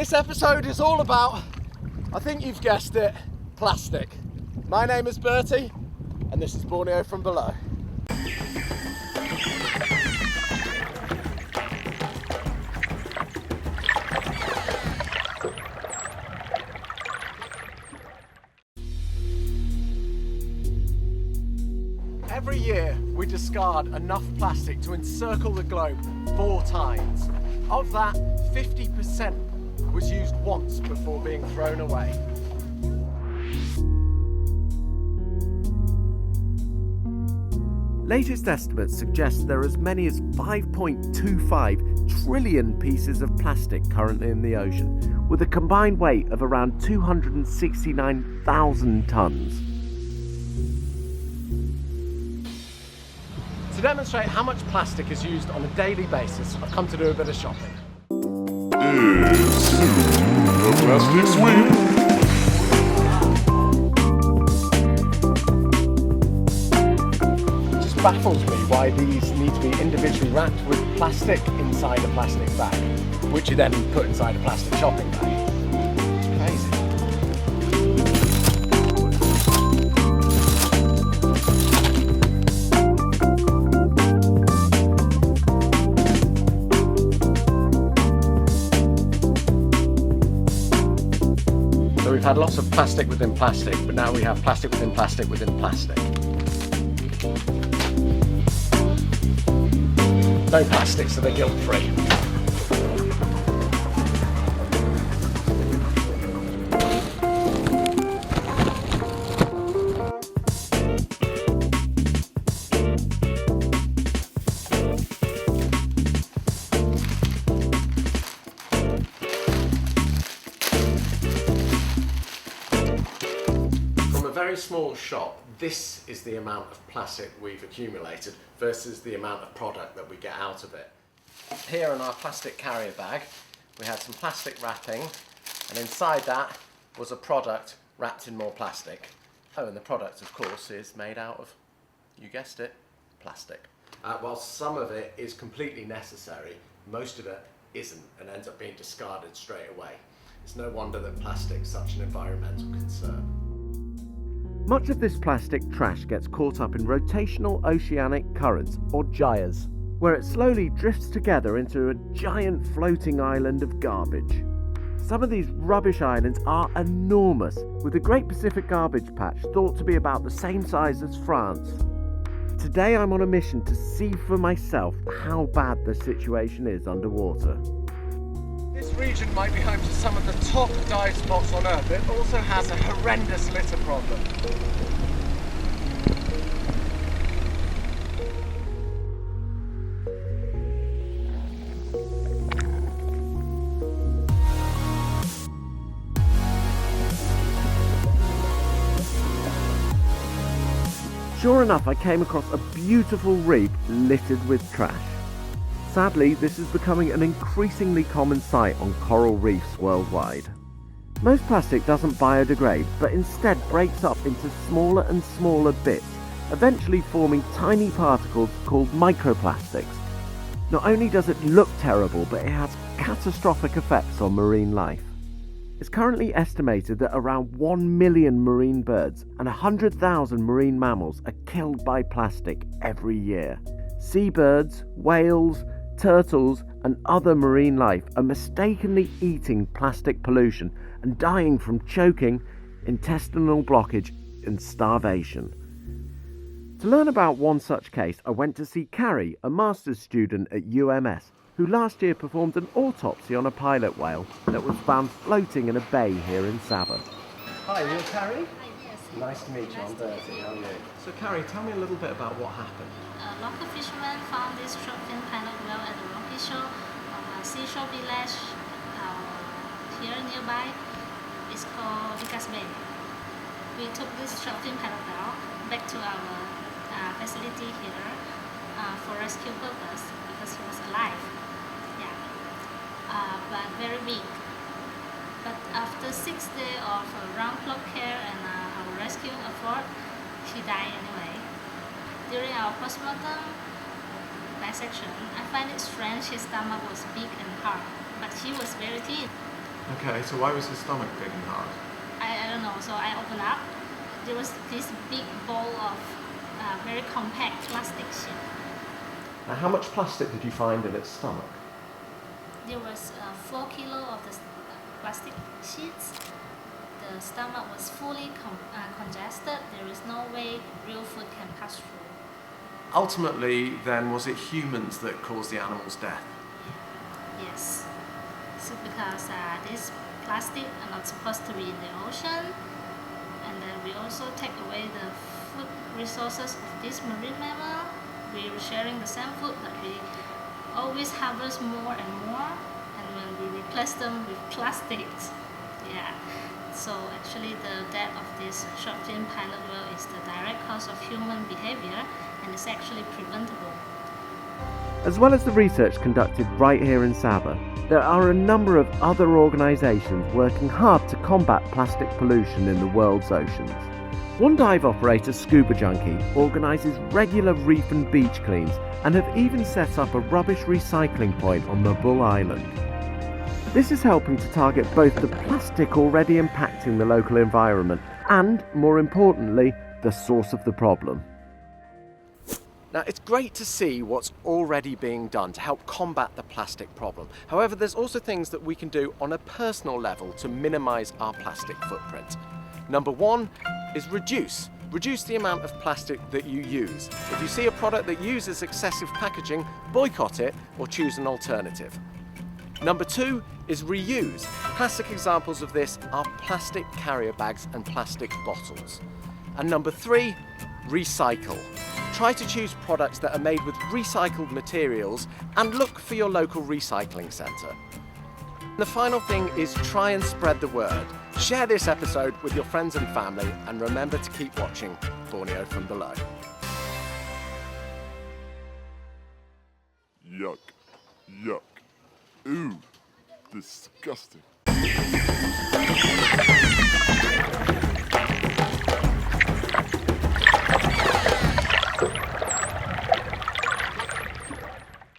This episode is all about, I think you've guessed it, plastic. My name is Bertie, and this is Borneo From Below. Every year we discard enough plastic to encircle the globe 4 times. Of that, 50% was used once before being thrown away. Latest estimates suggest there are as many as 5.25 trillion pieces of plastic currently in the ocean, with a combined weight of around 269,000 tonnes. To demonstrate how much plastic is used on a daily basis, I've come to do a bit of shopping. It's the plastic sweep. It just baffles me why these need to be individually wrapped with plastic inside a plastic bag, which you then put inside a plastic shopping bag. It's crazy. We've had lots of plastic within plastic, but now we have plastic within plastic within plastic. No plastic, so they're guilt-free. Very small shop, this is the amount of plastic we've accumulated versus the amount of product that we get out of it. Here in our plastic carrier bag we had some plastic wrapping, and inside that was a product wrapped in more plastic. Oh, and the product of course is made out of, you guessed it, plastic. While some of it is completely necessary, most of it isn't and ends up being discarded straight away. It's no wonder that plastic's such an environmental concern. Much of this plastic trash gets caught up in rotational oceanic currents, or gyres, where it slowly drifts together into a giant floating island of garbage. Some of these rubbish islands are enormous, with the Great Pacific Garbage Patch thought to be about the same size as France. Today I'm on a mission to see for myself how bad the situation is underwater. This region might be home to some of the top dive spots on Earth. It also has a horrendous litter problem. Sure enough, I came across a beautiful reef littered with trash. Sadly, this is becoming an increasingly common sight on coral reefs worldwide. Most plastic doesn't biodegrade, but instead breaks up into smaller and smaller bits, eventually forming tiny particles called microplastics. Not only does it look terrible, but it has catastrophic effects on marine life. It's currently estimated that around 1 million marine birds and 100,000 marine mammals are killed by plastic every year. Seabirds, whales, turtles and other marine life are mistakenly eating plastic pollution and dying from choking, intestinal blockage and starvation. To learn about one such case, I went to see Carrie, a master's student at UMS, who last year performed an autopsy on a pilot whale that was found floating in a bay here in Saba. Hi, you're Carrie? Yes. Nice to meet you, I'm Bertie. How are you? So Carrie, tell me a little bit about what happened. Local fishermen found this short fin pilot whale at the rocky shore of a seashore village here nearby. It's called Gekoski. We took this short fin pilot whale back to our facility here for rescue purpose because he was alive. Yeah, but very weak. But after 6 days of round-clock care and our rescuing effort, he died anyway. During our postmortem dissection, I find it strange his stomach was big and hard, but he was very thin. Okay, so why was his stomach big and hard? I don't know. So I opened up. There was this big bowl of very compact plastic sheet. Now, how much plastic did you find in its stomach? There was 4 kilos of the plastic sheets. The stomach was fully congested. There is no way real food can pass through. Ultimately, then, was it humans that caused the animal's death? Yes. So because this plastic are not supposed to be in the ocean, and then we also take away the food resources of this marine mammal. We are sharing the same food, but we always harvest more and more, and when we replace them with plastics, yeah. So actually the death of this short-fin pilot whale is the direct cause of human behavior, and it's actually preventable. As well as the research conducted right here in Sabah, there are a number of other organisations working hard to combat plastic pollution in the world's oceans. One dive operator, Scuba Junkie, organises regular reef and beach cleans and have even set up a rubbish recycling point on Mabul Island. This is helping to target both the plastic already impacting the local environment and, more importantly, the source of the problem. Now, it's great to see what's already being done to help combat the plastic problem. However, there's also things that we can do on a personal level to minimise our plastic footprint. Number one is reduce. Reduce the amount of plastic that you use. If you see a product that uses excessive packaging, boycott it or choose an alternative. Number two is reuse. Classic examples of this are plastic carrier bags and plastic bottles. And number three, recycle. Try to choose products that are made with recycled materials and look for your local recycling centre. The final thing is try and spread the word. Share this episode with your friends and family, and remember to keep watching Borneo From Below. Yuck. Yuck. Ooh. Disgusting.